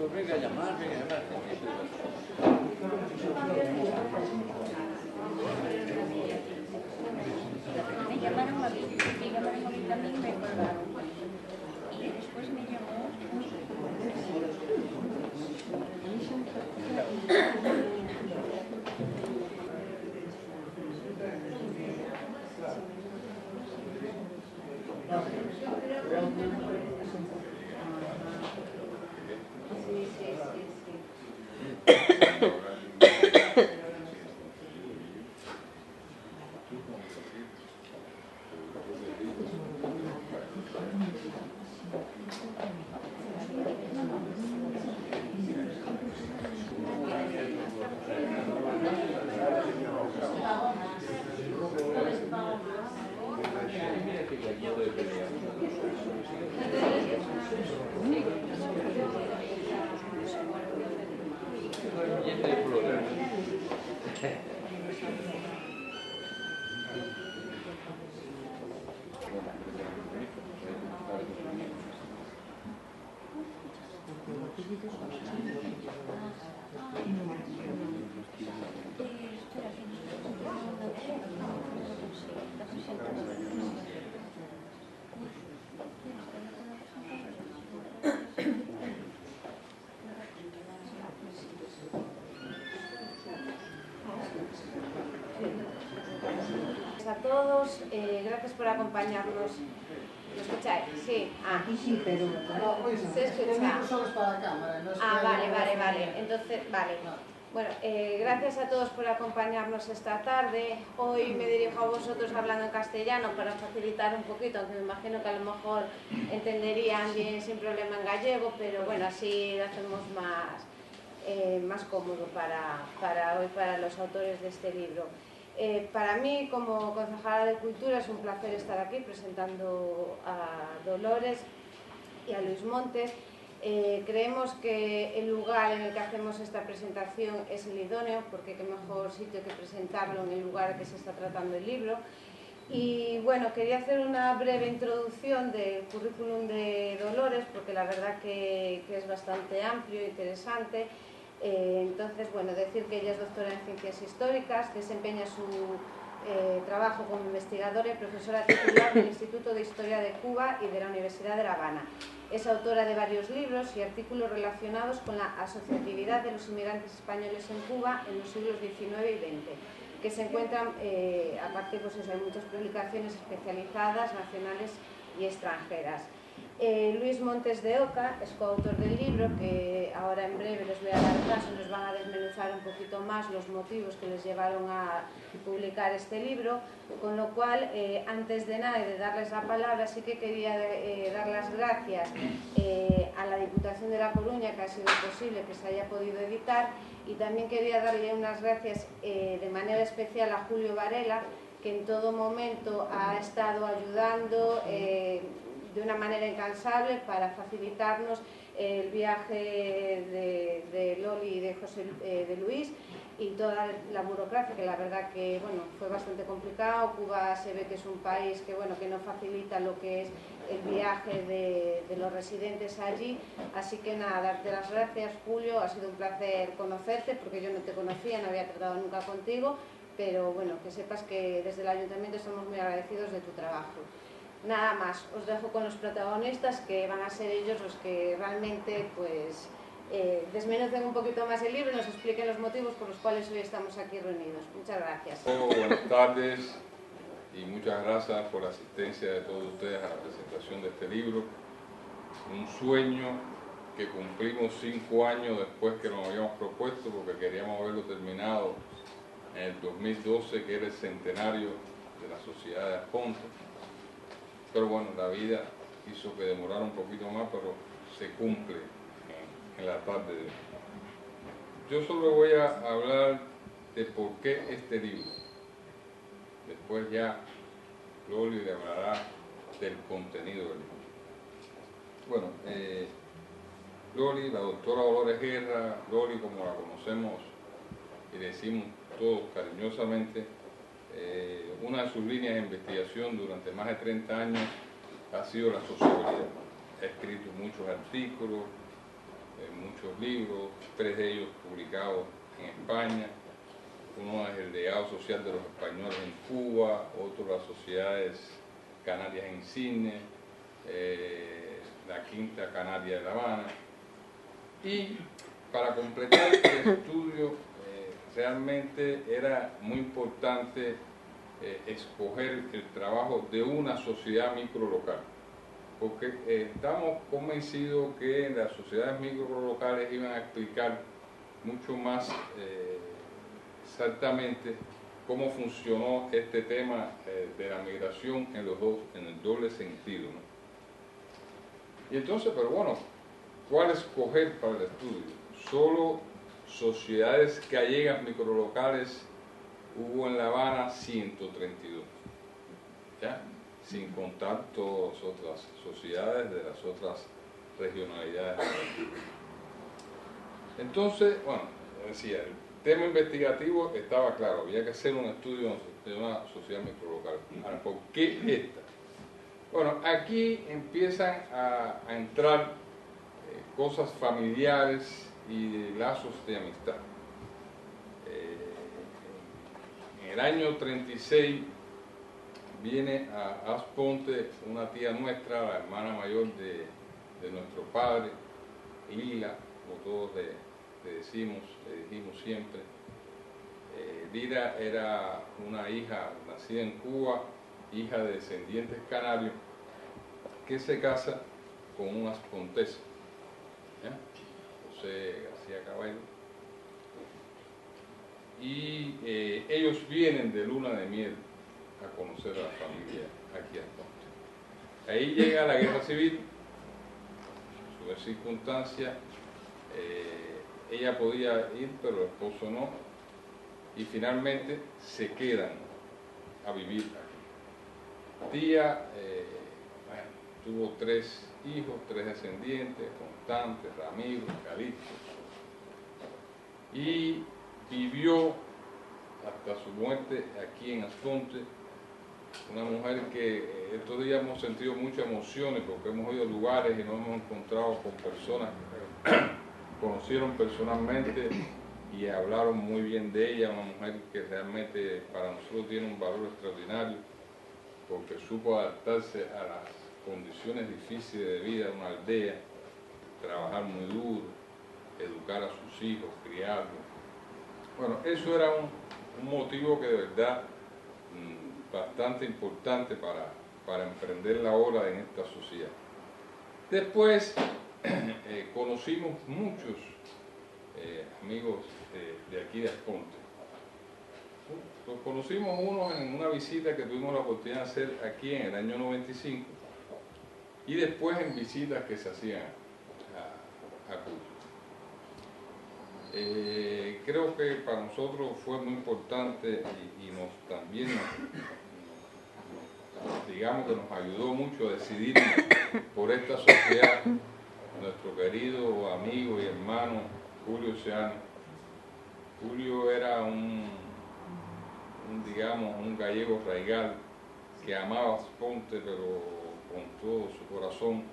venga a llamar, venga a llamar. Me llamaron a mí también y me colgaron. Y después me llamó a todos, gracias por acompañarnos. ¿Me escucháis? Sí. Sí, pero se escucha. solo es para la cámara. No es Vale. Entonces, vale. Bueno, gracias a todos por acompañarnos esta tarde. Hoy me dirijo a vosotros hablando en castellano para facilitar un poquito, aunque me imagino que a lo mejor entenderían bien sin problema en gallego, pero bueno, así lo hacemos más cómodo para hoy, para los autores de este libro. Para mí, como concejala de Cultura, es un placer estar aquí presentando a Dolores y a Luis Montes. Creemos que el lugar en el que hacemos esta presentación es el idóneo, porque qué mejor sitio que presentarlo en el lugar en que se está tratando el libro. Y bueno, quería hacer una breve introducción del currículum de Dolores, porque la verdad que es bastante amplio e interesante. Entonces, bueno, decir que ella es doctora en Ciencias Históricas, desempeña su trabajo como investigadora y profesora titular del Instituto de Historia de Cuba y de la Universidad de La Habana. Es autora de varios libros y artículos relacionados con la asociatividad de los inmigrantes españoles en Cuba en los siglos XIX y XX, que se encuentran, aparte pues eso, hay muchas publicaciones especializadas, nacionales y extranjeras. Luis Montes de Oca es coautor del libro, que ahora en breve les voy a dar paso, nos van a desmenuzar un poquito más los motivos que les llevaron a publicar este libro, con lo cual, antes de nada y de darles la palabra, sí que quería dar las gracias a la Diputación de La Coruña, que ha sido posible que se haya podido editar, y también quería darle unas gracias de manera especial a Julio Varela, que en todo momento ha estado ayudando de una manera incansable para facilitarnos el viaje de Loli y de Luis y toda la burocracia, que la verdad que bueno, fue bastante complicado. Cuba se ve que es un país que, bueno, que no facilita lo que es el viaje de los residentes allí, así que nada, darte las gracias, Julio, ha sido un placer conocerte, porque yo no te conocía, no había tratado nunca contigo, pero bueno, que sepas que desde el Ayuntamiento estamos muy agradecidos de tu trabajo. Nada más, os dejo con los protagonistas, que van a ser ellos los que realmente pues desmenucen un poquito más el libro y nos expliquen los motivos por los cuales hoy estamos aquí reunidos. Muchas gracias. Buenas tardes y muchas gracias por la asistencia de todos ustedes a la presentación de este libro. Un sueño que cumplimos 5 años después que nos habíamos propuesto, porque queríamos haberlo terminado en el 2012, que era el centenario de la Sociedad de Asponte. Pero bueno, la vida hizo que demorara un poquito más, pero se cumple en la tarde de hoy. Yo solo voy a hablar de por qué este libro. Después ya Loli le hablará del contenido del libro. Bueno, Loli, la doctora Dolores Guerra, Loli como la conocemos y decimos todos cariñosamente, una de sus líneas de investigación durante más de 30 años ha sido la sociabilidad. Ha escrito muchos artículos, muchos muchos libros, 3 de ellos publicados en España. Uno es el legado social de los españoles en Cuba, otro las sociedades canarias en Cine, la Quinta Canaria de La Habana. Y para completar el estudio, realmente era muy importante escoger el trabajo de una sociedad microlocal, porque estamos convencidos que las sociedades microlocales iban a explicar mucho más exactamente cómo funcionó este tema de la migración en el doble sentido, ¿no? Y entonces, pero bueno, ¿cuál escoger para el estudio? Solo sociedades gallegas microlocales hubo en La Habana 132, ¿ya? Sin contar todas las otras sociedades de las otras regionalidades. Entonces, bueno, decía, el tema investigativo estaba claro, había que hacer un estudio de una sociedad microlocal. Ahora, ¿por qué esta? Bueno, aquí empiezan a entrar cosas familiares y de lazos de amistad. En el año 36 viene a Asponte una tía nuestra, la hermana mayor de nuestro padre, Lila, como todos le dijimos siempre. Lila era una hija nacida en Cuba, hija de descendientes canarios, que se casa con un aspontés, José García Cabello. Y ellos vienen de luna de miel a conocer a la familia aquí a Asponte. Ahí llega la guerra civil, su circunstancia, ella podía ir pero el esposo no, y finalmente se quedan a vivir aquí. Tía tuvo 3 hijos, 3 descendientes, Constante, Ramiro, Calixto, y vivió hasta su muerte aquí en Asponte, una mujer que estos días hemos sentido muchas emociones porque hemos ido a lugares y nos hemos encontrado con personas que conocieron personalmente y hablaron muy bien de ella, una mujer que realmente para nosotros tiene un valor extraordinario porque supo adaptarse a las condiciones difíciles de vida de una aldea, trabajar muy duro, educar a sus hijos, criarlos. Bueno, eso era un motivo que de verdad bastante importante para emprender la obra en esta sociedad. Después conocimos muchos amigos de aquí de Asponte. Los conocimos unos en una visita que tuvimos la oportunidad de hacer aquí en el año 95 y después en visitas que se hacían a Cuba. Creo que para nosotros fue muy importante y también digamos que nos ayudó mucho a decidir por esta sociedad nuestro querido amigo y hermano Julio Oceano. Julio era digamos, un gallego raigal que amaba Asponte, pero con todo su corazón.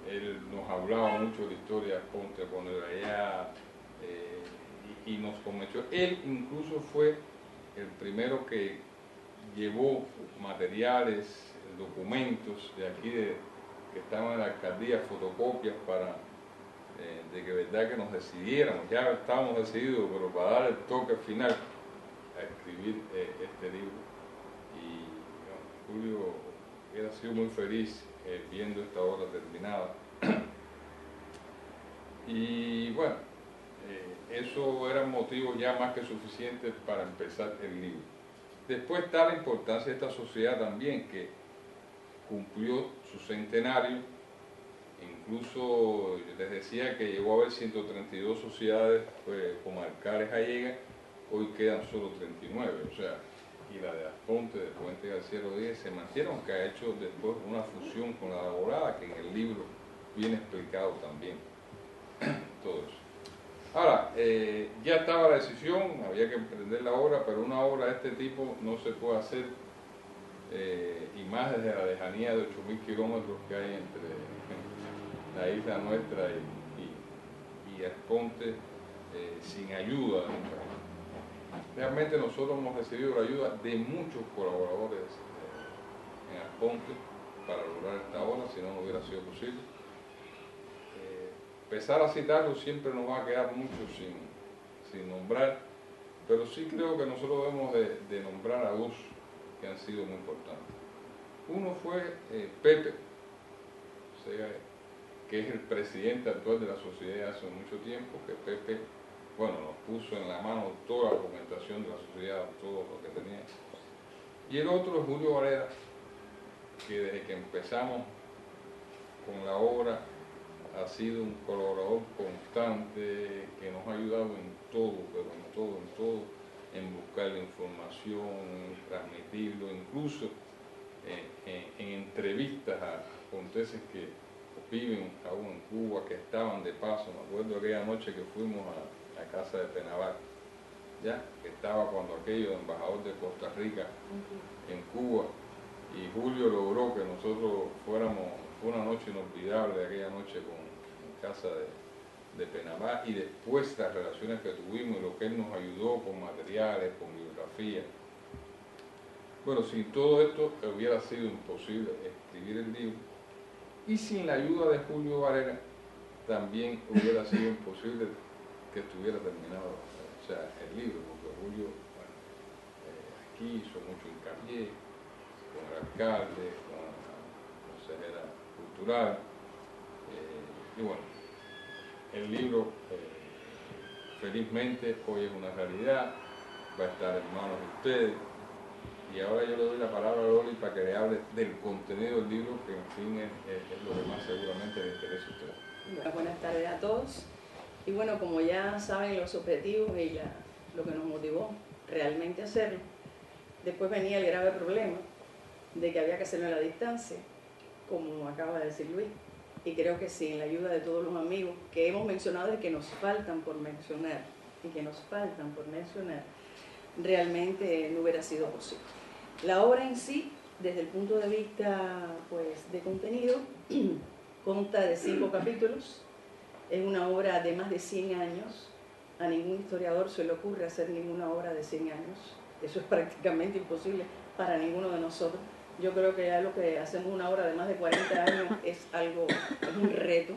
Él nos hablaba mucho de la historia de Asponte cuando era allá y nos convenció. Él incluso fue el primero que llevó materiales, documentos de aquí que estaban en la alcaldía, fotocopias para de que verdad que nos decidiéramos. Ya estábamos decididos, pero para dar el toque final a escribir este libro. Y bueno, Julio hubiera sido muy feliz viendo esta obra terminada. Y bueno, eso era motivo ya más que suficiente para empezar el libro. Después está la importancia de esta sociedad también, que cumplió su centenario. Incluso les decía que llegó a haber 132 sociedades comarcales gallegas, hoy quedan solo 39, o sea, y la de Asponte, de Puente García Rodríguez, se mantiene, aunque ha hecho después una fusión con la Laborada, que en el libro viene explicado también todo eso. Ahora, ya estaba la decisión, había que emprender la obra, pero una obra de este tipo no se puede hacer, y más desde la lejanía de 8.000 kilómetros que hay entre la isla nuestra y y Arponte sin ayuda de mucha gente. Realmente nosotros hemos recibido la ayuda de muchos colaboradores en Arponte para lograr esta obra, si no, no hubiera sido posible. Empezar a citarlo siempre nos va a quedar mucho sin nombrar, pero sí creo que nosotros debemos de nombrar a dos que han sido muy importantes. Uno fue Pepe, o sea, que es el presidente actual de la sociedad hace mucho tiempo, que Pepe, bueno, nos puso en la mano toda la documentación de la sociedad, todo lo que tenía. Y el otro es Julio Varela, que desde que empezamos con la obra ha sido un colaborador constante, que nos ha ayudado en todo, pero en todo, en buscar la información, en transmitirlo, incluso en entrevistas a aconteceres que viven aún en Cuba, que estaban de paso. Me acuerdo aquella noche que fuimos a casa de Penavar, ya, que estaba cuando aquello de embajador de Costa Rica en Cuba, y Julio logró que nosotros fuéramos. Fue una noche inolvidable aquella noche en casa de Penavar, y después las relaciones que tuvimos y lo que él nos ayudó con materiales, con biografía. Bueno, sin todo esto hubiera sido imposible escribir el libro, y sin la ayuda de Julio Varela también hubiera sido imposible que estuviera terminado, o sea, el libro, porque Julio, bueno, aquí hizo mucho hincapié con el alcalde, con la consejera cultural, y bueno, el libro felizmente hoy es una realidad, va a estar en manos de ustedes, y ahora yo le doy la palabra a Loli para que le hable del contenido del libro, que en fin es lo que más seguramente le interesa a ustedes. Buenas tardes a todos. Y bueno, como ya saben los objetivos y lo que nos motivó realmente a hacerlo, después venía el grave problema de que había que hacerlo a la distancia, como acaba de decir Luis, y creo que sin la ayuda de todos los amigos que hemos mencionado y que nos faltan por mencionar, realmente no hubiera sido posible. La obra en sí, desde el punto de vista pues, de contenido, consta de 5 capítulos, es una obra de más de 100 años, a ningún historiador se le ocurre hacer ninguna obra de 100 años, eso es prácticamente imposible para ninguno de nosotros. Yo creo que ya lo que hacemos una obra de más de 40 años es un reto,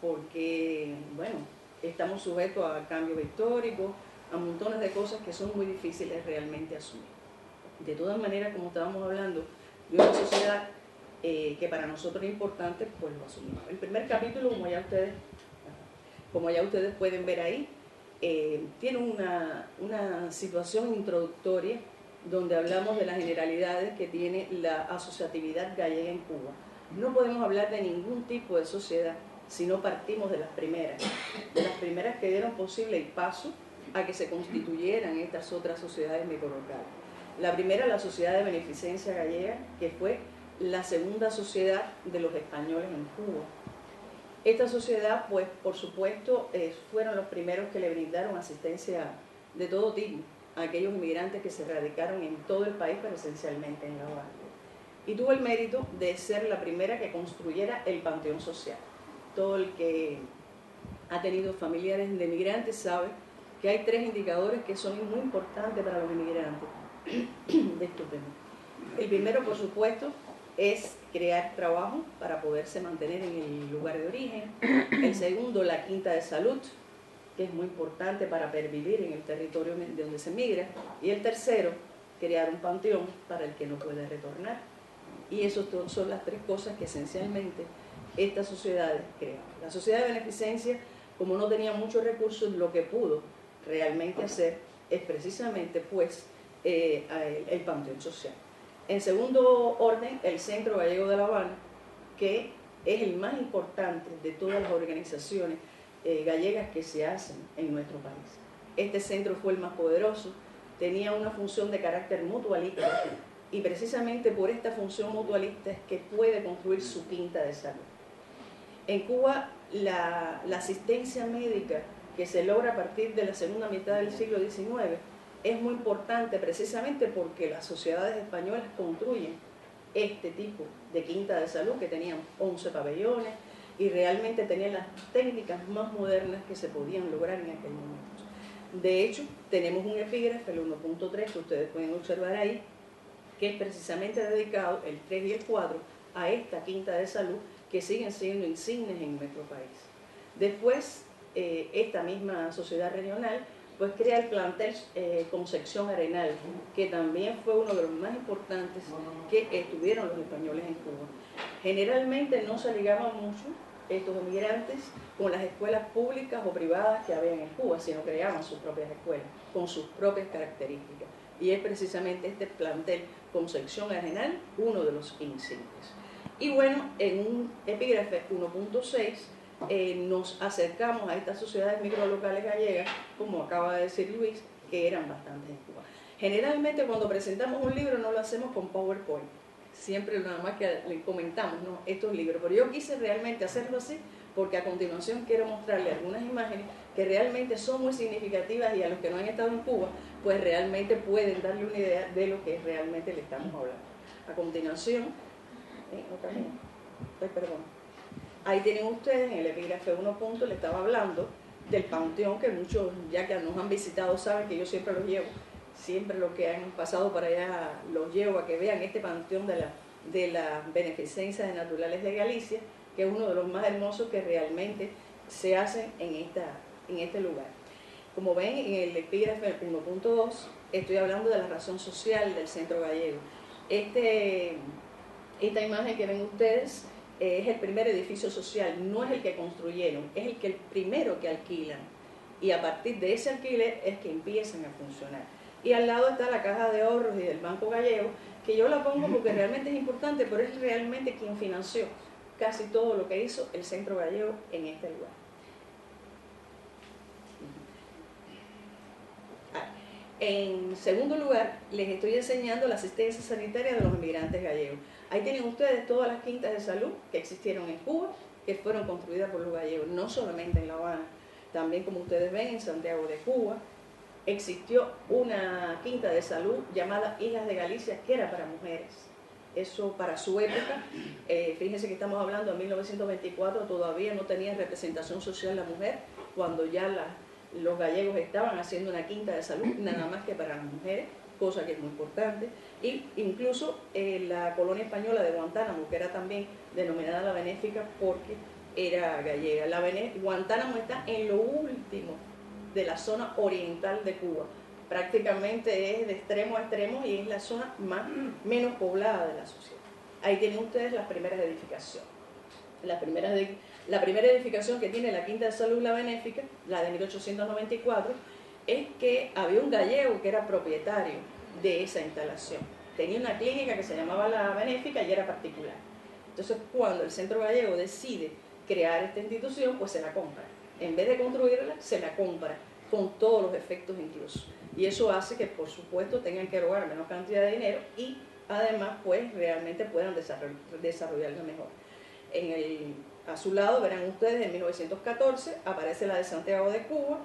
porque, bueno, estamos sujetos a cambios históricos, a montones de cosas que son muy difíciles realmente asumir. De todas maneras, como estábamos hablando de una sociedad que para nosotros es importante, pues lo asumimos. El primer capítulo, como ya ustedes pueden ver ahí, tiene una situación introductoria donde hablamos de las generalidades que tiene la asociatividad gallega en Cuba. No podemos hablar de ningún tipo de sociedad si no partimos de las primeras que dieron posible el paso a que se constituyeran estas otras sociedades microlocales. La primera, la Sociedad de Beneficencia Gallega, que fue la segunda sociedad de los españoles en Cuba. Esta sociedad, pues, por supuesto, fueron los primeros que le brindaron asistencia de todo tipo a aquellos inmigrantes que se radicaron en todo el país, pero esencialmente en La Habana. Y tuvo el mérito de ser la primera que construyera el Panteón Social. Todo el que ha tenido familiares de inmigrantes sabe que hay 3 indicadores que son muy importantes para los inmigrantes. El primero, por supuesto, es crear trabajo para poderse mantener en el lugar de origen. El segundo, la quinta de salud, que es muy importante para pervivir en el territorio de donde se migra. Y el tercero, crear un panteón para el que no puede retornar. Y esas son las 3 cosas que esencialmente estas sociedades crean. La sociedad de beneficencia, como no tenía muchos recursos, lo que pudo realmente hacer es precisamente pues el Panteón Social. En segundo orden, el Centro Gallego de La Habana, que es el más importante de todas las organizaciones gallegas que se hacen en nuestro país. Este centro fue el más poderoso, tenía una función de carácter mutualista, y precisamente por esta función mutualista es que puede construir su quinta de salud. En Cuba, la asistencia médica que se logra a partir de la segunda mitad del siglo XIX es muy importante precisamente porque las sociedades españolas construyen este tipo de quinta de salud, que tenían 11 pabellones, y realmente tenían las técnicas más modernas que se podían lograr en aquel momento. De hecho, tenemos un epígrafe, el 1.3, que ustedes pueden observar ahí, que es precisamente dedicado, el 3 y el 4, a esta quinta de salud, que siguen siendo insignes en nuestro país. Después, esta misma sociedad regional pues crea el plantel Concepción Arenal, que también fue uno de los más importantes que tuvieron los españoles en Cuba. Generalmente no se ligaban mucho estos emigrantes con las escuelas públicas o privadas que habían en Cuba, sino creaban sus propias escuelas, con sus propias características. Y es precisamente este plantel Concepción Arenal uno de los insignes. Y bueno, en un epígrafe 1.6 nos acercamos a estas sociedades microlocales gallegas, como acaba de decir Luis, que eran bastantes en Cuba. Generalmente cuando presentamos un libro no lo hacemos con PowerPoint, siempre nada más que le comentamos, ¿no?, estos libros, pero yo quise realmente hacerlo así porque a continuación quiero mostrarle algunas imágenes que realmente son muy significativas y a los que no han estado en Cuba pues realmente pueden darle una idea de lo que realmente le estamos hablando. A continuación, ahí tienen ustedes en el epígrafe 1 punto, le estaba hablando del Panteón, que muchos ya que nos han visitado saben que yo siempre los llevo, siempre los que han pasado para allá los llevo a que vean este Panteón de la Beneficencia de Naturales de Galicia, que es uno de los más hermosos que realmente se hacen en este lugar. Como ven en el epígrafe 1.2, estoy hablando de la razón social del centro gallego. Esta imagen que ven ustedes es el primer edificio social, no es el que construyeron, es el primero que alquilan. Y a partir de ese alquiler es que empiezan a funcionar. Y al lado está la Caja de Ahorros y del Banco Gallego, que yo la pongo porque realmente es importante, pero es realmente quien financió casi todo lo que hizo el centro gallego en este lugar. En segundo lugar, les estoy enseñando la asistencia sanitaria de los inmigrantes gallegos. Ahí tienen ustedes todas las quintas de salud que existieron en Cuba, que fueron construidas por los gallegos, no solamente en La Habana, también como ustedes ven en Santiago de Cuba, existió una quinta de salud llamada Islas de Galicia, que era para mujeres. Eso para su época, fíjense que estamos hablando de 1924, todavía no tenía representación social la mujer, cuando ya los gallegos estaban haciendo una quinta de salud, nada más que para las mujeres, cosa que es muy importante. Y incluso la colonia española de Guantánamo, que era también denominada la Benéfica porque era gallega. Guantánamo está en lo último de la zona oriental de Cuba, prácticamente es de extremo a extremo y es la zona menos poblada de la sociedad. Ahí tienen ustedes las primeras edificaciones. La primera edificación que tiene la Quinta de Salud, la Benéfica, la de 1894, es que había un gallego que era propietario de esa instalación. Tenía una clínica que se llamaba la Benéfica y era particular. Entonces, cuando el Centro Gallego decide crear esta institución, pues se la compra. En vez de construirla, se la compra, con todos los efectos incluso. Y eso hace que, por supuesto, tengan que erogar menos cantidad de dinero y, además, pues, realmente puedan desarrollarla mejor. A su lado, verán ustedes, en 1914 aparece la de Santiago de Cuba,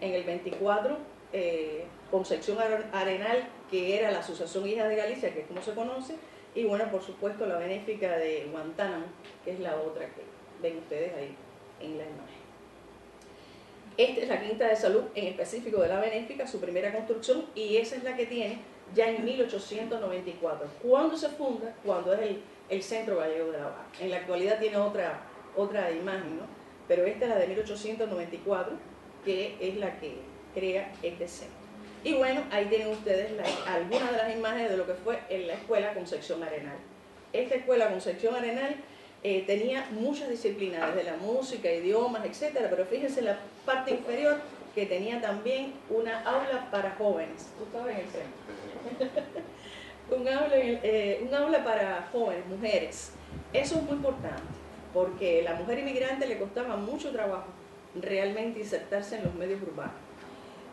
en el 24, Concepción Arenal, que era la Asociación Hijas de Galicia, que es como se conoce, y bueno, por supuesto, la Benéfica de Guantánamo, que es la otra que ven ustedes ahí en la imagen. Esta es la Quinta de Salud, en específico de la Benéfica, su primera construcción, y esa es la que tiene ya en 1894. ¿Cuándo se funda? Cuando es el Centro Gallego de La Habana. En la actualidad tiene otra imagen, ¿no? Pero esta es la de 1894, que es la que crea este centro. Y bueno, ahí tienen ustedes algunas de las imágenes de lo que fue en la escuela Concepción Arenal. Esta escuela Concepción Arenal tenía muchas disciplinas, desde la música, idiomas, etcétera, pero fíjense en la parte inferior que tenía también una aula para jóvenes. ¿Tú estabas en el centro? Un aula para jóvenes, mujeres. Eso es muy importante, porque a la mujer inmigrante le costaba mucho trabajo realmente insertarse en los medios urbanos.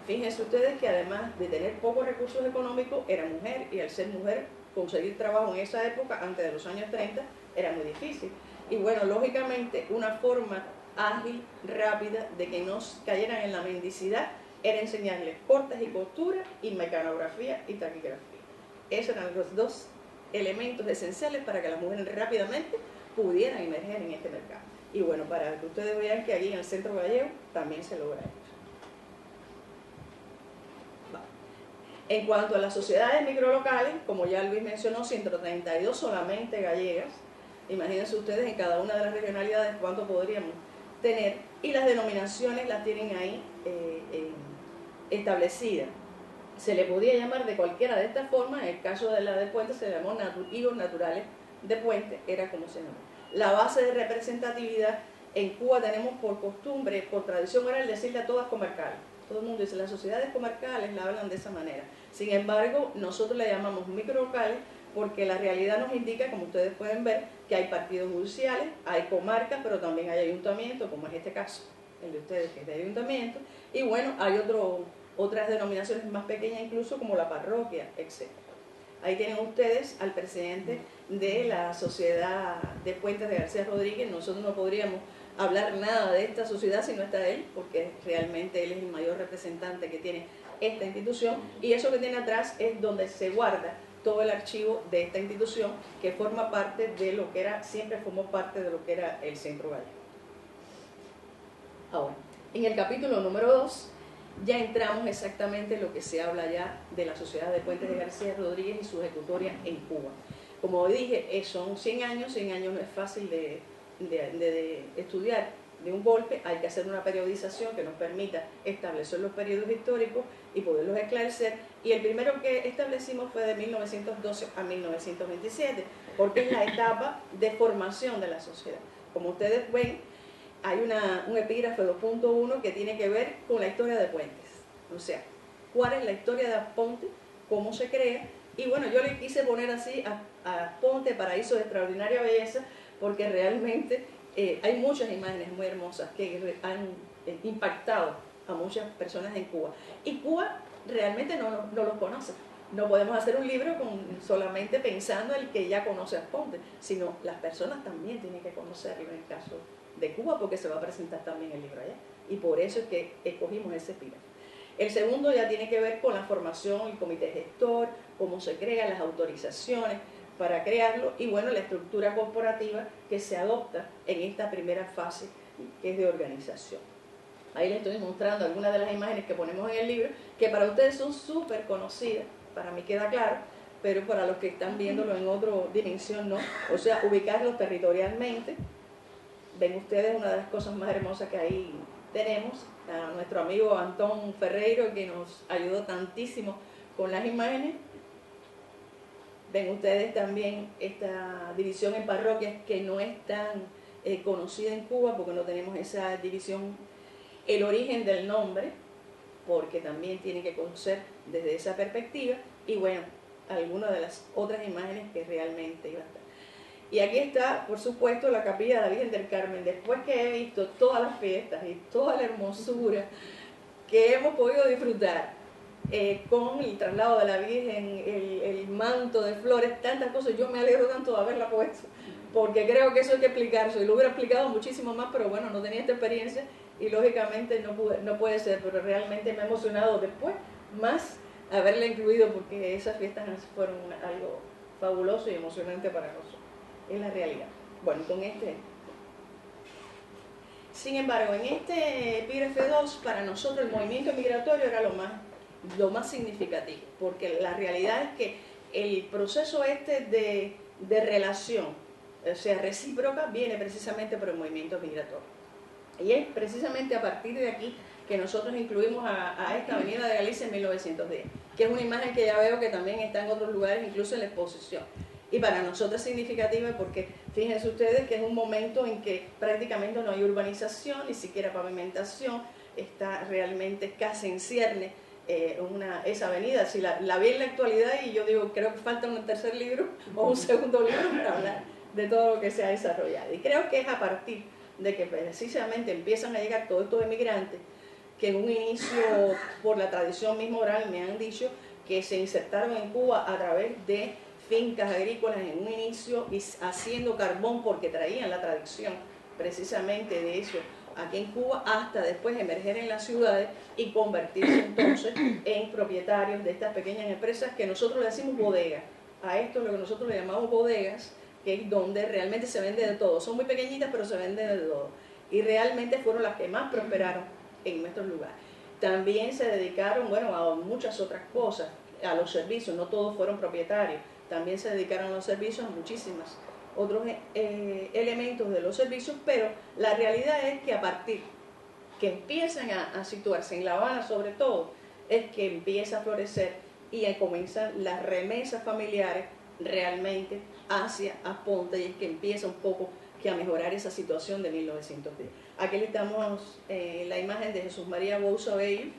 Fíjense ustedes que además de tener pocos recursos económicos, era mujer, y al ser mujer, conseguir trabajo en esa época, antes de los años 30, era muy difícil. Y bueno, lógicamente, una forma ágil, rápida, de que no cayeran en la mendicidad, era enseñarles cortes y costuras, y mecanografía y taquigrafía. Esos eran los dos elementos esenciales para que las mujeres rápidamente pudieran emerger en este mercado. Y bueno, para que ustedes vean que aquí en el Centro Gallego también se logra esto. En cuanto a las sociedades microlocales, como ya Luis mencionó, 132 solamente gallegas. Imagínense ustedes en cada una de las regionalidades cuánto podríamos tener. Y las denominaciones las tienen ahí establecidas. Se le podía llamar de cualquiera de estas formas. En el caso de la de Puente se le llamó higos naturales de Puente, era como se llama. La base de representatividad en Cuba tenemos por costumbre, por tradición oral, decirle a todas comarcales. Todo el mundo dice, las sociedades comarcales la hablan de esa manera. Sin embargo, nosotros la llamamos microlocales porque la realidad nos indica, como ustedes pueden ver, que hay partidos judiciales, hay comarcas, pero también hay ayuntamientos, como es este caso, el de ustedes que es de ayuntamiento. Y bueno, hay otras denominaciones más pequeñas incluso, como la parroquia, etc. Ahí tienen ustedes al presidente de la Sociedad de Puentes de García Rodríguez. Nosotros no podríamos hablar nada de esta sociedad si no está él, porque realmente él es el mayor representante que tiene esta institución, y eso que tiene atrás es donde se guarda todo el archivo de esta institución, que forma parte de lo que era, siempre formó parte de lo que era el Centro Gallego. Ahora, en el capítulo número 2 ya entramos exactamente en lo que se habla ya de la Sociedad de Puentes de García Rodríguez y su ejecutoria en Cuba. Como dije, son 100 años no es fácil de estudiar de un golpe, hay que hacer una periodización que nos permita establecer los periodos históricos y poderlos esclarecer, y el primero que establecimos fue de 1912 a 1927, porque es la etapa de formación de la sociedad. Como ustedes ven, hay un epígrafe 2.1 que tiene que ver con la historia de Puentes, o sea, cuál es la historia de Asponte, cómo se crea, y bueno, yo le quise poner así a Asponte, paraíso de extraordinaria belleza, porque realmente hay muchas imágenes muy hermosas que han impactado a muchas personas en Cuba. Y Cuba realmente no los conoce. No podemos hacer un libro solamente pensando en el que ya conoce a Asponte, sino las personas también tienen que conocerlo en el caso de Cuba, porque se va a presentar también el libro allá. Y por eso es que escogimos ese epígrafe. El segundo ya tiene que ver con la formación, el comité gestor, cómo se crean las autorizaciones para crearlo, y bueno, la estructura corporativa que se adopta en esta primera fase, que es de organización. Ahí les estoy mostrando algunas de las imágenes que ponemos en el libro, que para ustedes son súper conocidas, para mí queda claro, pero para los que están viéndolo en otra dimensión no, o sea, ubicarlos territorialmente. Ven ustedes una de las cosas más hermosas que ahí tenemos, a nuestro amigo Antón Ferreiro, que nos ayudó tantísimo con las imágenes. Ven ustedes también esta división en parroquias que no es tan conocida en Cuba, porque no tenemos esa división, el origen del nombre, porque también tienen que conocer desde esa perspectiva, y bueno, algunas de las otras imágenes que realmente iban a estar. Y aquí está, por supuesto, la capilla de la Virgen del Carmen. Después que he visto todas las fiestas y toda la hermosura que hemos podido disfrutar, con el traslado de la Virgen, el manto de flores, tantas cosas, yo me alegro tanto de haberla puesto, porque creo que eso hay que explicarse, y lo hubiera explicado muchísimo más, pero bueno, no tenía esta experiencia y lógicamente no puede ser, pero realmente me ha emocionado después más haberla incluido, porque esas fiestas fueron algo fabuloso y emocionante para nosotros, es la realidad. Bueno, sin embargo, en este epígrafe 2, para nosotros el movimiento migratorio era lo más significativo, porque la realidad es que el proceso de relación, o sea, recíproca, viene precisamente por el movimiento migratorio. Y es precisamente a partir de aquí que nosotros incluimos a esta Avenida de Galicia en 1910, que es una imagen que ya veo que también está en otros lugares, incluso en la exposición. Y para nosotros es significativa porque fíjense ustedes que es un momento en que prácticamente no hay urbanización, ni siquiera pavimentación, está realmente casi en cierne esa avenida. Si la vi en la actualidad, y yo digo, creo que falta un tercer libro o un segundo libro para hablar de todo lo que se ha desarrollado. Y creo que es a partir de que precisamente empiezan a llegar todos estos emigrantes, que en un inicio, por la tradición misma oral, me han dicho que se insertaron en Cuba a través de fincas agrícolas en un inicio, y haciendo carbón porque traían la tradición precisamente de eso aquí en Cuba, hasta después emerger en las ciudades y convertirse entonces en propietarios de estas pequeñas empresas que nosotros le decimos bodegas. A esto es lo que nosotros le llamamos bodegas, que es donde realmente se vende de todo. Son muy pequeñitas, pero se vende de todo. Y realmente fueron las que más prosperaron en nuestros lugares. También se dedicaron, bueno, a muchas otras cosas, a los servicios, no todos fueron propietarios, también se dedicaron a los servicios, a muchísimas otros elementos de los servicios, pero la realidad es que a partir que empiezan a situarse en La Habana sobre todo, es que empieza a florecer y comienzan las remesas familiares realmente hacia Aponte, y es que empieza un poco que a mejorar esa situación de 1910. Aquí le damos la imagen de Jesús María Bouza Bello,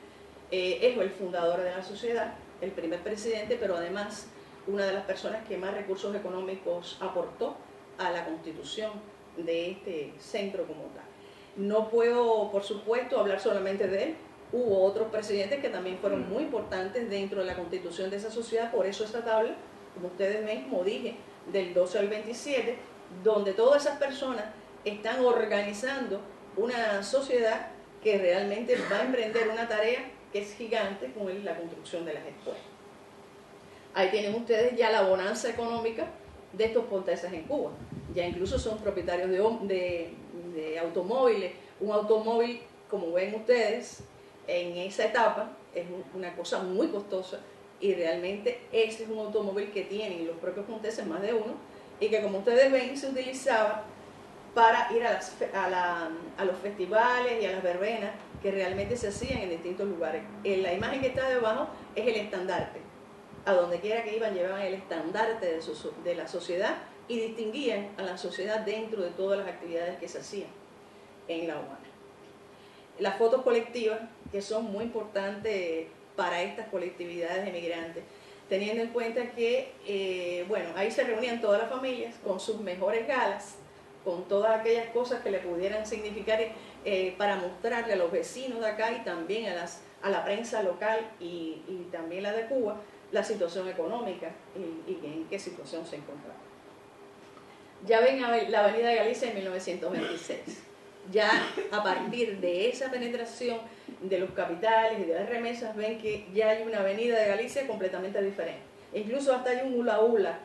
es el fundador de la sociedad, el primer presidente, pero además una de las personas que más recursos económicos aportó a la constitución de este centro como tal. No puedo, por supuesto, hablar solamente de él. Hubo otros presidentes que también fueron muy importantes dentro de la constitución de esa sociedad, por eso esta tabla, como ustedes ven, como dije, del 12 al 27, donde todas esas personas están organizando una sociedad que realmente va a emprender una tarea que es gigante con la construcción de las escuelas. Ahí tienen ustedes ya la bonanza económica de estos ponteses en Cuba. Ya incluso son propietarios de automóviles. Un automóvil, como ven ustedes, en esa etapa es una cosa muy costosa, y realmente ese es un automóvil que tienen los propios ponteses, más de uno, y que, como ustedes ven, se utilizaba para ir a los festivales y a las verbenas que realmente se hacían en distintos lugares. La imagen que está debajo es el estandarte. A donde quiera que iban, llevaban el estandarte de la sociedad y distinguían a la sociedad dentro de todas las actividades que se hacían en La Habana. Las fotos colectivas, que son muy importantes para estas colectividades emigrantes, teniendo en cuenta que, bueno, ahí se reunían todas las familias con sus mejores galas, con todas aquellas cosas que le pudieran significar para mostrarle a los vecinos de acá y también a la prensa local y también la de Cuba, la situación económica y en qué situación se encontraba. Ya ven la Avenida de Galicia en 1926. Ya a partir de esa penetración de los capitales y de las remesas, ven que ya hay una Avenida de Galicia completamente diferente. Incluso hasta hay un hula hula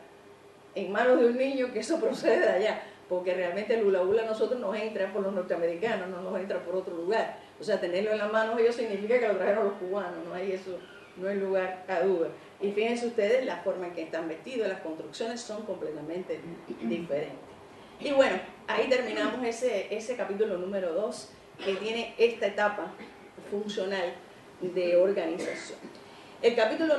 en manos de un niño, que eso procede de allá, porque realmente el hula hula a nosotros nos entra por los norteamericanos, no nos entra por otro lugar. O sea, tenerlo en las manos ellos significa que lo trajeron los cubanos, no hay eso, no hay lugar a duda. Y fíjense ustedes la forma en que están vestidos, las construcciones son completamente diferentes. Y bueno, ahí terminamos ese capítulo número 2, que tiene esta etapa funcional de organización. El capítulo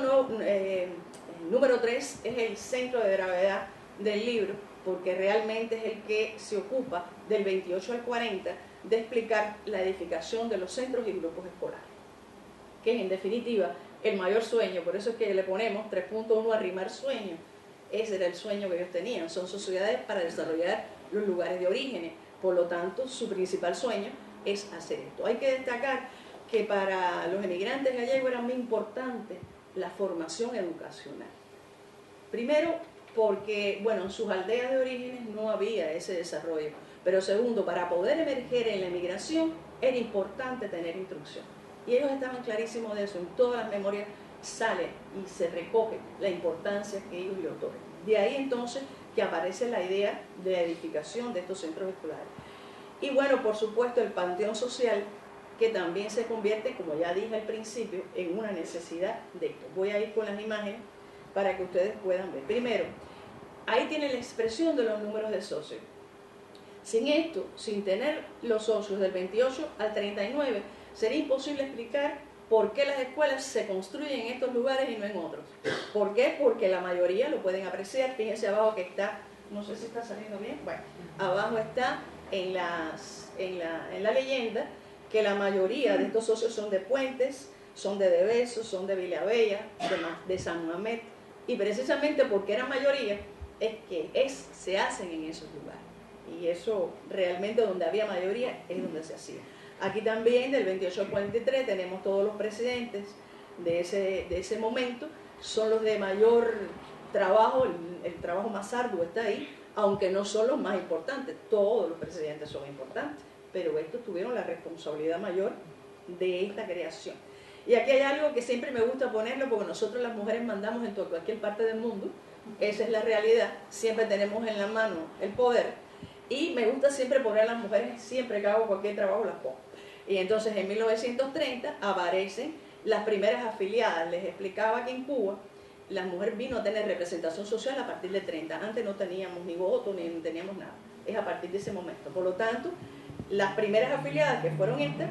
número 3 es el centro de gravedad del libro, porque realmente es el que se ocupa del 28 al 40 de explicar la edificación de los centros y grupos escolares, que es en definitiva el mayor sueño. Por eso es que le ponemos 3.1 arrimar sueño. Ese era el sueño que ellos tenían. Son sociedades para desarrollar los lugares de origen. Por lo tanto, su principal sueño es hacer esto. Hay que destacar que para los emigrantes gallegos era muy importante la formación educacional. Primero, porque, bueno, en sus aldeas de orígenes no había ese desarrollo. Pero segundo, para poder emerger en la emigración era importante tener instrucción. Y ellos estaban clarísimos de eso. En todas las memorias sale y se recoge la importancia que ellos le otorgan. De ahí entonces que aparece la idea de la edificación de estos centros escolares. Y bueno, por supuesto, el panteón social, que también se convierte, como ya dije al principio, en una necesidad de esto. Voy a ir con las imágenes para que ustedes puedan ver. Primero, ahí tiene la expresión de los números de socios. Sin esto, sin tener los socios del 28 al 39, sería imposible explicar por qué las escuelas se construyen en estos lugares y no en otros. ¿Por qué? Porque la mayoría lo pueden apreciar. Fíjense abajo que está, no sé si está saliendo bien, bueno, abajo está en la leyenda que la mayoría de estos socios son de Puentes, son de Deveso, son de Vilabella, de San Mamet, y precisamente porque eran mayoría es que se hacen en esos lugares. Y eso realmente donde había mayoría es donde se hacía. Aquí también del 28 al 43 tenemos todos los presidentes de ese momento, son los de mayor trabajo, el trabajo más arduo está ahí, aunque no son los más importantes, todos los presidentes son importantes, pero estos tuvieron la responsabilidad mayor de esta creación. Y aquí hay algo que siempre me gusta ponerlo, porque nosotros las mujeres mandamos en cualquier parte del mundo, Esa es la realidad. Siempre tenemos en la mano el poder y me gusta siempre poner a las mujeres, siempre que hago cualquier trabajo las pongo. Y entonces en 1930 aparecen las primeras afiliadas. Les explicaba que en Cuba la mujer vino a tener representación social a partir de 30. Antes no teníamos ni voto ni teníamos nada. Es a partir de ese momento. Por lo tanto, las primeras afiliadas que fueron estas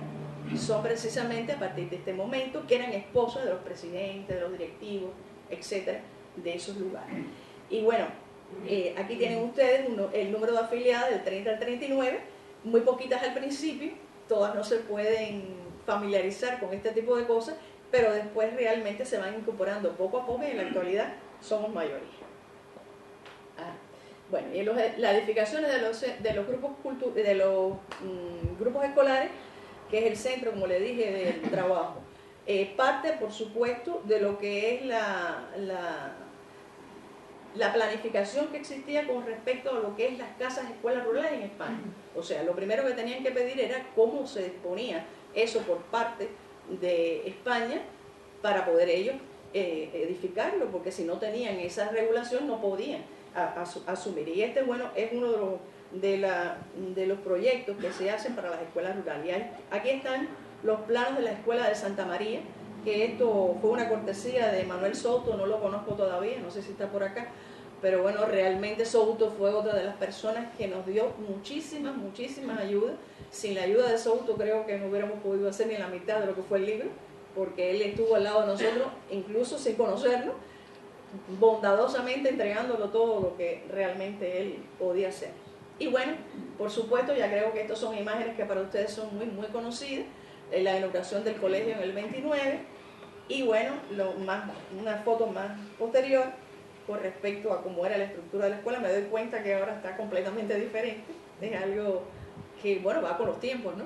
son precisamente a partir de este momento, que eran esposas de los presidentes, de los directivos, etcétera, de esos lugares. Y bueno, aquí tienen ustedes el número de afiliadas del 30 al 39, muy poquitas al principio, todas no se pueden familiarizar con este tipo de cosas, pero después realmente se van incorporando poco a poco y en la actualidad somos mayoría. Bueno, y las edificaciones de los grupos escolares, que es el centro, como le dije, del trabajo, parte, por supuesto, de lo que es la planificación que existía con respecto a lo que es las casas escuelas rurales en España. O sea, lo primero que tenían que pedir era cómo se disponía eso por parte de España para poder ellos edificarlo, porque si no tenían esa regulación no podían asumir. Y este, bueno, es uno de los proyectos que se hacen para las escuelas rurales. Y aquí están los planos de la escuela de Santa María, que esto fue una cortesía de Manuel Souto, no lo conozco todavía, no sé si está por acá, pero bueno, realmente Souto fue otra de las personas que nos dio muchísimas ayudas. Sin la ayuda de Souto creo que no hubiéramos podido hacer ni la mitad de lo que fue el libro, porque él estuvo al lado de nosotros, incluso sin conocernos, bondadosamente entregándolo todo lo que realmente él podía hacer. Y bueno, por supuesto, ya creo que estas son imágenes que para ustedes son muy conocidas, la inauguración del colegio en el 29, y bueno, una foto más posterior con respecto a cómo era la estructura de la escuela. Me doy cuenta que ahora está completamente diferente, es algo que, bueno, va con los tiempos, ¿no?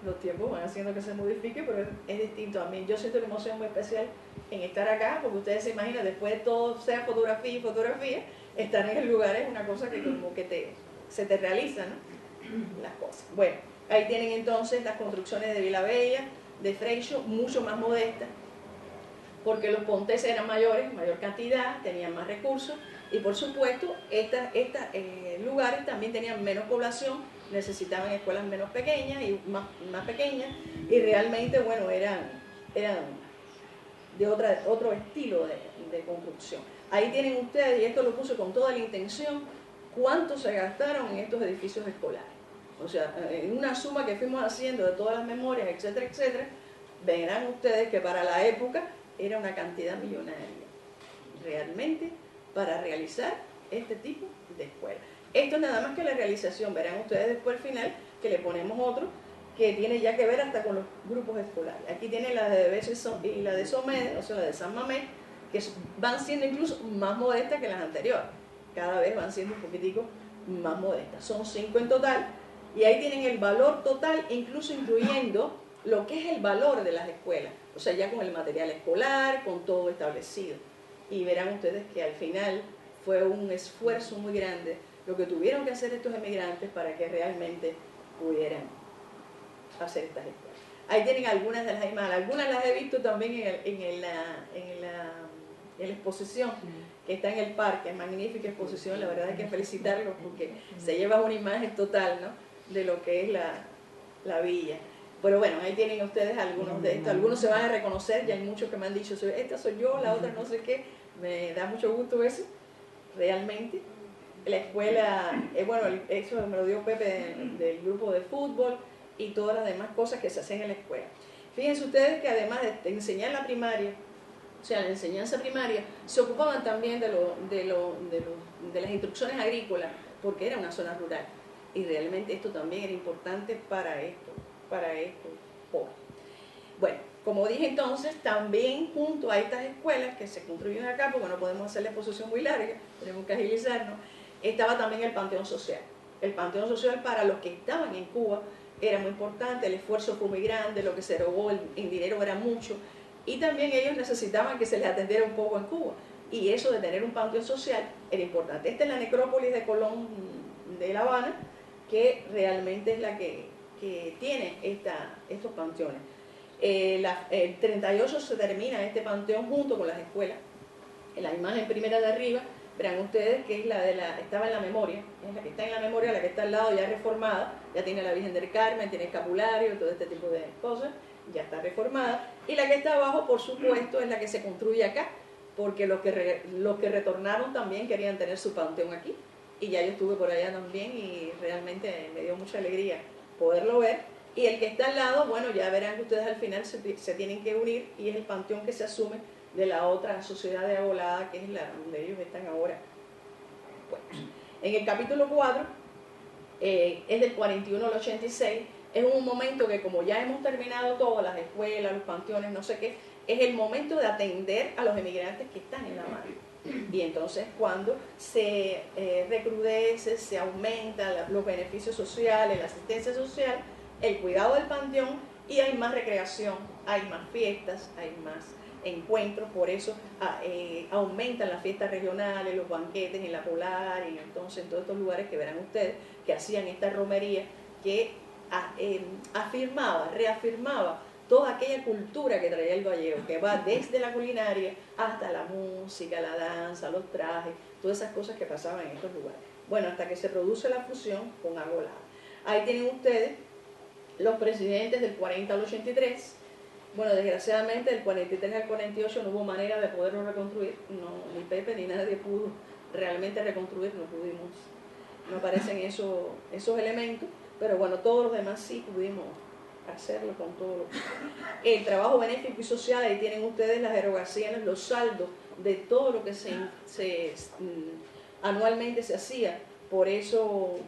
Los tiempos van haciendo que se modifique, pero es distinto. A mí yo siento una emoción muy especial en estar acá, porque ustedes se imaginan, después de todo sea fotografía y fotografía, estar en el lugar es una cosa que como que se te realiza, ¿no? Las cosas. Bueno, ahí tienen entonces las construcciones de Vilabella, de Freixo, mucho más modestas, porque los ponteses eran mayores, mayor cantidad, tenían más recursos, y por supuesto, estos lugares también tenían menos población, necesitaban escuelas menos pequeñas y más pequeñas, y realmente, bueno, eran de otro estilo de construcción. Ahí tienen ustedes, y esto lo puse con toda la intención, cuánto se gastaron en estos edificios escolares. O sea, en una suma que fuimos haciendo de todas las memorias, etcétera, etcétera, verán ustedes que para la época era una cantidad millonaria, realmente, para realizar este tipo de escuela. Esto es nada más que la realización. Verán ustedes después al final que le ponemos otro que tiene ya que ver hasta con los grupos escolares. Aquí tienen la de Beso y la de Somedes, o sea, la de San Mamés, que van siendo incluso más modestas que las anteriores. Cada vez van siendo un poquitico más modestas. Son 5 en total, y ahí tienen el valor total, incluso incluyendo lo que es el valor de las escuelas. O sea, ya con el material escolar, con todo establecido. Y verán ustedes que al final fue un esfuerzo muy grande lo que tuvieron que hacer estos emigrantes para que realmente pudieran hacer estas escuelas. Ahí tienen algunas de las imágenes, algunas las he visto también en la exposición que está en el parque, magnífica exposición, la verdad hay que felicitarlos porque se lleva una imagen total, ¿no?, de lo que es la villa. Pero bueno, ahí tienen ustedes algunos de estos, algunos se van a reconocer, ya hay muchos que me han dicho, esta soy yo, la otra no sé qué, me da mucho gusto eso, realmente. La escuela, bueno, eso me lo dio Pepe del grupo de fútbol y todas las demás cosas que se hacen en la escuela. Fíjense ustedes que además de enseñar la primaria, o sea, la enseñanza primaria, se ocupaban también de las instrucciones agrícolas, porque era una zona rural. Y realmente esto también era importante para estos pobres. Bueno, como dije entonces, también junto a estas escuelas que se construyen acá, porque no podemos hacer la exposición muy larga, tenemos que agilizarnos, estaba también el Panteón Social. El Panteón Social para los que estaban en Cuba era muy importante, el esfuerzo fue muy grande, lo que se erogó en dinero era mucho, y también ellos necesitaban que se les atendiera un poco en Cuba, y eso de tener un panteón social era importante. Esta es la necrópolis de Colón de La Habana, que realmente es la que tiene estos panteones. El 38 se termina este panteón junto con las escuelas. En la imagen primera de arriba verán ustedes que es estaba en la memoria, es la que está en la memoria, la que está al lado ya reformada, ya tiene la Virgen del Carmen, tiene escapulario, todo este tipo de cosas, ya está reformada, y la que está abajo, por supuesto, es la que se construye acá, porque los que retornaron también querían tener su panteón aquí, y ya yo estuve por allá también y realmente me dio mucha alegría poderlo ver. Y el que está al lado, bueno, ya verán que ustedes al final se tienen que unir, y es el panteón que se asume de la otra sociedad de Agolada, que es la donde ellos están ahora. Bueno, en el capítulo 4, es del 41 al 86, es un momento que como ya hemos terminado todas las escuelas, los panteones, no sé qué, es el momento de atender a los emigrantes que están en la mar. Y entonces cuando se recrudece, se aumenta los beneficios sociales, la asistencia social, el cuidado del panteón, y hay más recreación, hay más fiestas, hay más encuentros, por eso aumentan las fiestas regionales, los banquetes en la Polar, y entonces en todos estos lugares que verán ustedes que hacían esta romería que reafirmaba toda aquella cultura que traía el gallego, que va desde la culinaria hasta la música, la danza, los trajes, todas esas cosas que pasaban en estos lugares. Bueno, hasta que se produce la fusión con Agolada. Ahí tienen ustedes los presidentes del 40 al 83. Bueno, desgraciadamente del 43 al 48 no hubo manera de poderlo reconstruir, ni Pepe ni nadie pudo realmente reconstruir, no aparecen esos elementos, pero bueno, todos los demás sí pudimos hacerlo con todo el trabajo benéfico y social. Ahí tienen ustedes las erogaciones, los saldos de todo lo que anualmente se hacía por esos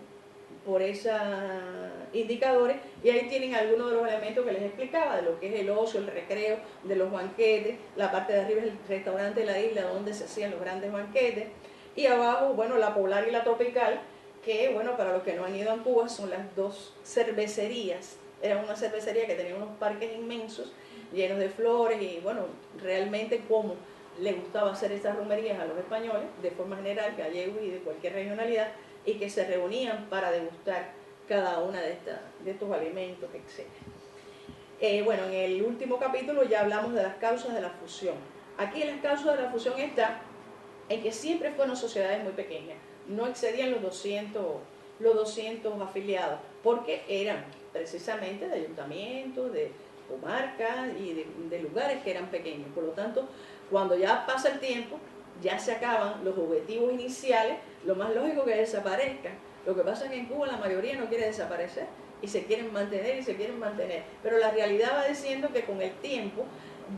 indicadores, y ahí tienen algunos de los elementos que les explicaba, de lo que es el ocio, el recreo, de los banquetes. La parte de arriba es el restaurante de la isla donde se hacían los grandes banquetes, y abajo, bueno, la Polar y la Tropical, que bueno, para los que no han ido a Cuba, son las dos cervecerías. Era una cervecería que tenía unos parques inmensos, llenos de flores, y bueno, realmente como le gustaba hacer estas romerías a los españoles, de forma general, gallegos y de cualquier regionalidad, y que se reunían para degustar cada una de estos alimentos, etc. Bueno, en el último capítulo ya hablamos de las causas de la fusión. Aquí las causas de la fusión está en que siempre fueron sociedades muy pequeñas, no excedían los 200 afiliados, porque eran precisamente de ayuntamientos, de comarcas y de lugares que eran pequeños. Por lo tanto, cuando ya pasa el tiempo, ya se acaban los objetivos iniciales, lo más lógico que desaparezcan. Lo que pasa es que en Cuba la mayoría no quiere desaparecer y se quieren mantener, pero la realidad va diciendo que con el tiempo,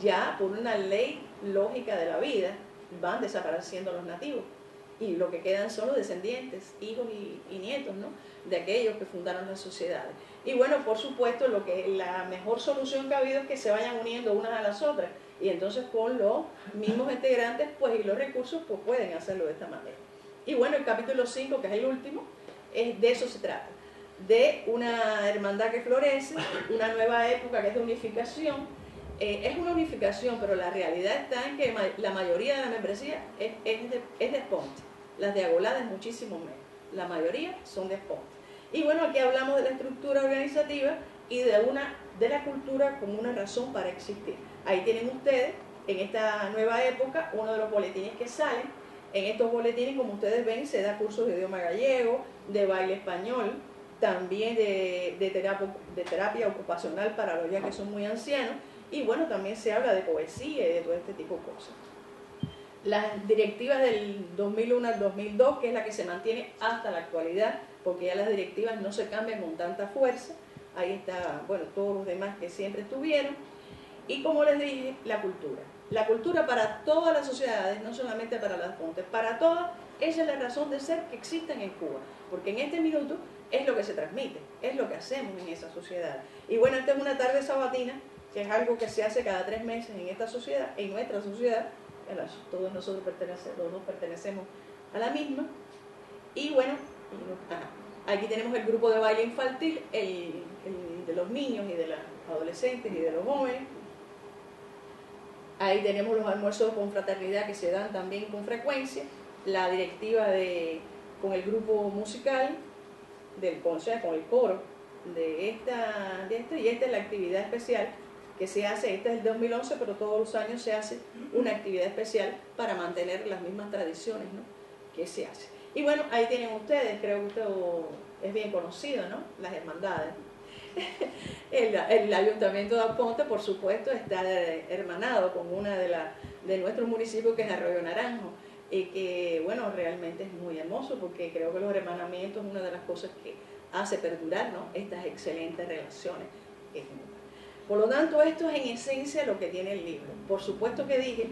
ya por una ley lógica de la vida, van desapareciendo los nativos, y lo que quedan son los descendientes, hijos y nietos, ¿no?, de aquellos que fundaron las sociedades. Y bueno, por supuesto, la mejor solución que ha habido es que se vayan uniendo unas a las otras, y entonces con los mismos integrantes pues, y los recursos pues pueden hacerlo de esta manera. Y bueno, el capítulo 5, que es el último, de eso se trata, de una hermandad que florece, una nueva época que es de unificación. Es una unificación, pero la realidad está en que la mayoría de la membresía es de Esponte. Las de Agolada es muchísimo menos, la mayoría son de Esponte. Y bueno, aquí hablamos de la estructura organizativa y de la cultura como una razón para existir. Ahí tienen ustedes, en esta nueva época, uno de los boletines que salen. En estos boletines, como ustedes ven, se da cursos de idioma gallego, de baile español, también de terapia ocupacional para los ya que son muy ancianos, y bueno, también se habla de poesía y de todo este tipo de cosas. Las directivas del 2001 al 2002, que es la que se mantiene hasta la actualidad, porque ya las directivas no se cambian con tanta fuerza. Ahí está, bueno, todos los demás que siempre estuvieron. Y como les dije, la cultura. La cultura para todas las sociedades, no solamente para las Pontes, para todas, esa es la razón de ser que existen en Cuba. Porque en este minuto es lo que se transmite, es lo que hacemos en esa sociedad. Y bueno, esta es una tarde sabatina, que es algo que se hace cada 3 meses en esta sociedad, en nuestra sociedad. Todos nosotros los dos pertenecemos a la misma. Y bueno, aquí tenemos el grupo de baile infantil, el de los niños y de los adolescentes y de los jóvenes. Ahí tenemos los almuerzos con fraternidad que se dan también con frecuencia, la directiva con el grupo musical, con el coro y esta es la actividad especial que se hace. Esta es el 2011, pero todos los años se hace una actividad especial para mantener las mismas tradiciones, ¿no?, que se hace. Y bueno, ahí tienen ustedes, creo que usted es bien conocido, ¿no? Las hermandades. El Ayuntamiento de Aponte, por supuesto, está hermanado con una de nuestros municipios, que es Arroyo Naranjo, y que, bueno, realmente es muy hermoso, porque creo que los hermanamientos es una de las cosas que hace perdurar, ¿no?, estas excelentes relaciones. Por lo tanto, esto es en esencia lo que tiene el libro. Por supuesto que dije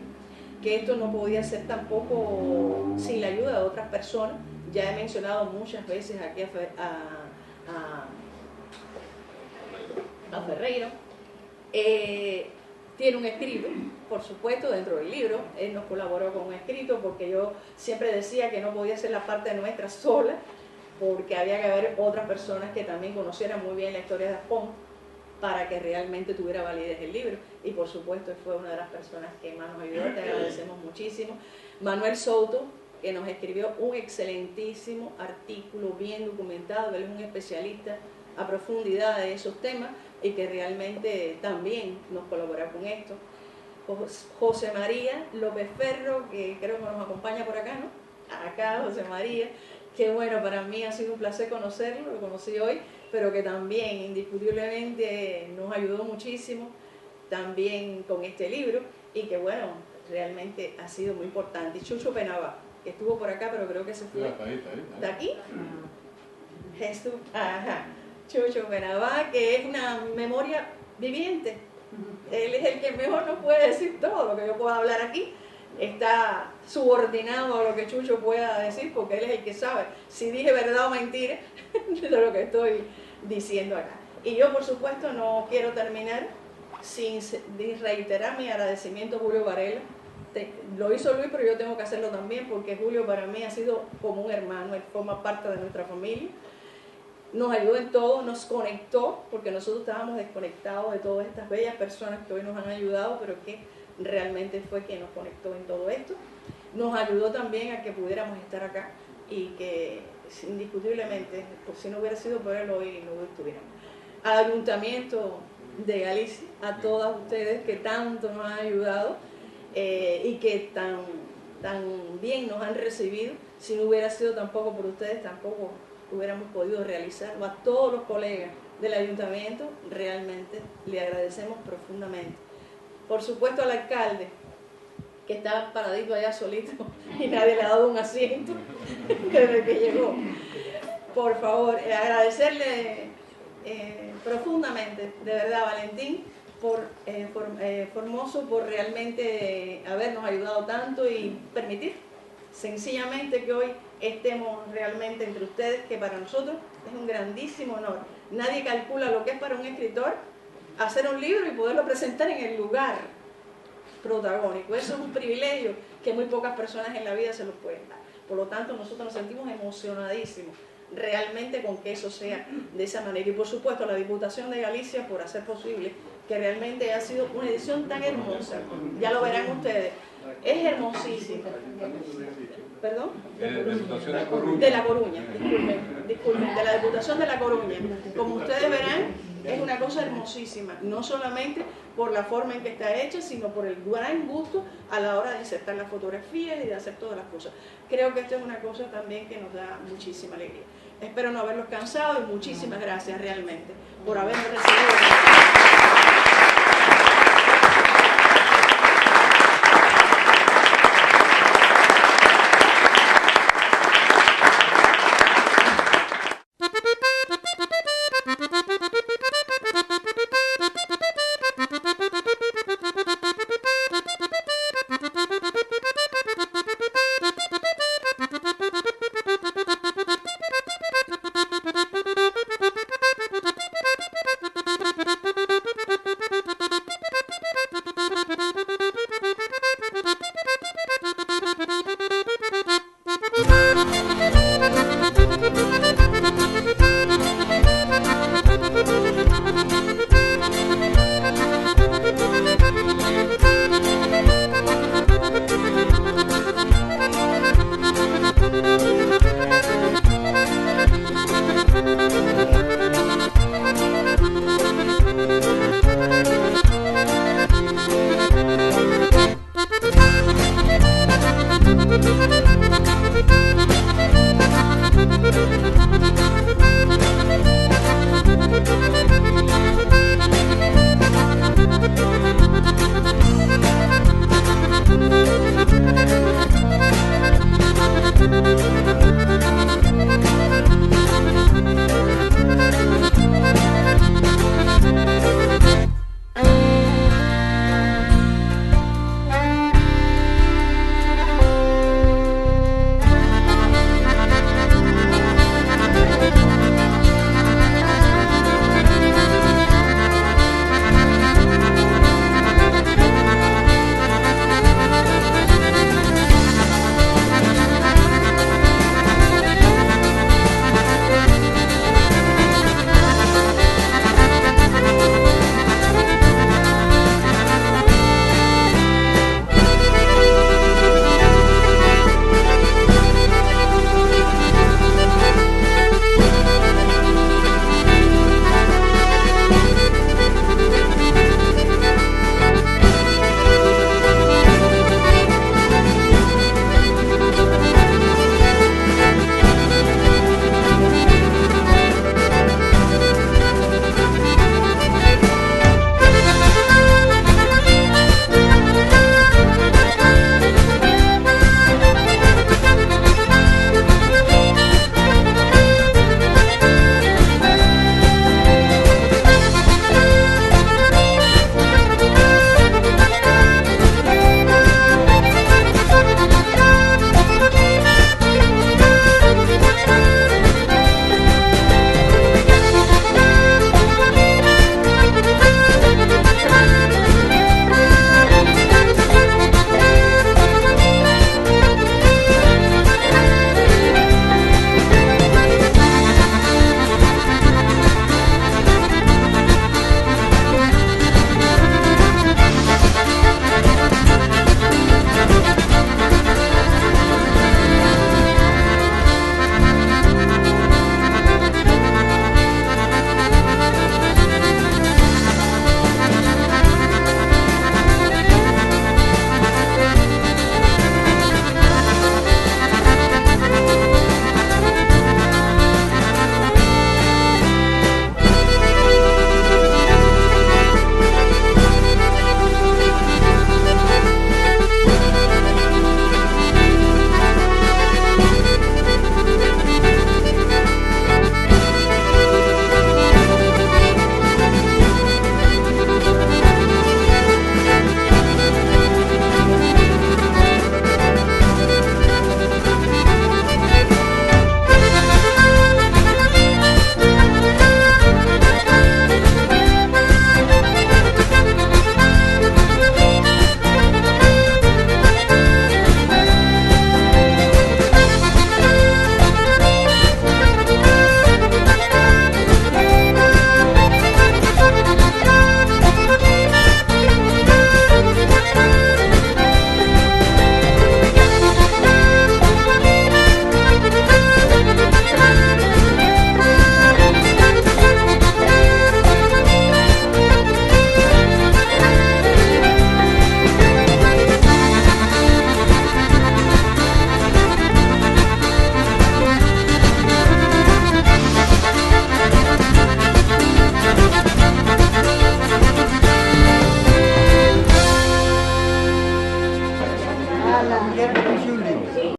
que esto no podía ser tampoco sin la ayuda de otras personas. Ya he mencionado muchas veces aquí a Ferreiro. Tiene un escrito, por supuesto, dentro del libro. Él nos colaboró con un escrito, porque yo siempre decía que no podía ser la parte nuestra sola, porque había que haber otras personas que también conocieran muy bien la historia de Aspón para que realmente tuviera validez el libro. Y por supuesto fue una de las personas que más nos ayudó, te agradecemos muchísimo. Manuel Souto, que nos escribió un excelentísimo artículo bien documentado, él es un especialista a profundidad de esos temas y que realmente también nos colabora con esto. José María López Ferro, que creo que nos acompaña por acá, ¿no? Acá, José María, que bueno, para mí ha sido un placer conocerlo, lo conocí hoy, pero que también indiscutiblemente nos ayudó muchísimo también con este libro, y que bueno, realmente ha sido muy importante. Y Chucho Penabá, que estuvo por acá, pero creo que se fue. ¿De aquí? Jesús, ajá. Chucho Penabá, que es una memoria viviente. Él es el que mejor nos puede decir todo lo que yo pueda hablar aquí. Está subordinado a lo que Chucho pueda decir, porque él es el que sabe si dije verdad o mentira de lo que estoy diciendo acá. Y yo, por supuesto, no quiero terminar sin reiterar mi agradecimiento a Julio Varela. Lo hizo Luis, pero yo tengo que hacerlo también, porque Julio para mí ha sido como un hermano, él forma parte de nuestra familia. Nos ayudó en todo, nos conectó, porque nosotros estábamos desconectados de todas estas bellas personas que hoy nos han ayudado, pero que realmente fue quien nos conectó en todo esto. Nos ayudó también a que pudiéramos estar acá, y que indiscutiblemente, pues si no hubiera sido por él, hoy no estuviéramos. Al Ayuntamiento de Galicia, a todas ustedes que tanto nos han ayudado y que tan bien nos han recibido, si no hubiera sido tampoco por ustedes, tampoco hubiéramos podido realizar. A todos los colegas del Ayuntamiento, realmente le agradecemos profundamente. Por supuesto al alcalde, que estaba paradito allá solito y nadie le ha dado un asiento desde que llegó. Por favor, agradecerle profundamente, de verdad, Valentín, Formoso, por realmente habernos ayudado tanto y permitir sencillamente que hoy estemos realmente entre ustedes, que para nosotros es un grandísimo honor. Nadie calcula lo que es para un escritor hacer un libro y poderlo presentar en el lugar protagónico. Eso es un privilegio que muy pocas personas en la vida se los pueden dar. Por lo tanto, nosotros nos sentimos emocionadísimos realmente con que eso sea de esa manera. Y por supuesto a la Diputación de Galicia por hacer posible que realmente ha sido una edición tan hermosa. Ya lo verán ustedes. Es hermosísima. ¿Perdón? De La Coruña, disculpen, de la Diputación de La Coruña. Como ustedes verán, es una cosa hermosísima, no solamente por la forma en que está hecha, sino por el gran gusto a la hora de insertar las fotografías y de hacer todas las cosas. Creo que esto es una cosa también que nos da muchísima alegría. Espero no haberlos cansado y muchísimas gracias realmente por habernos recibido.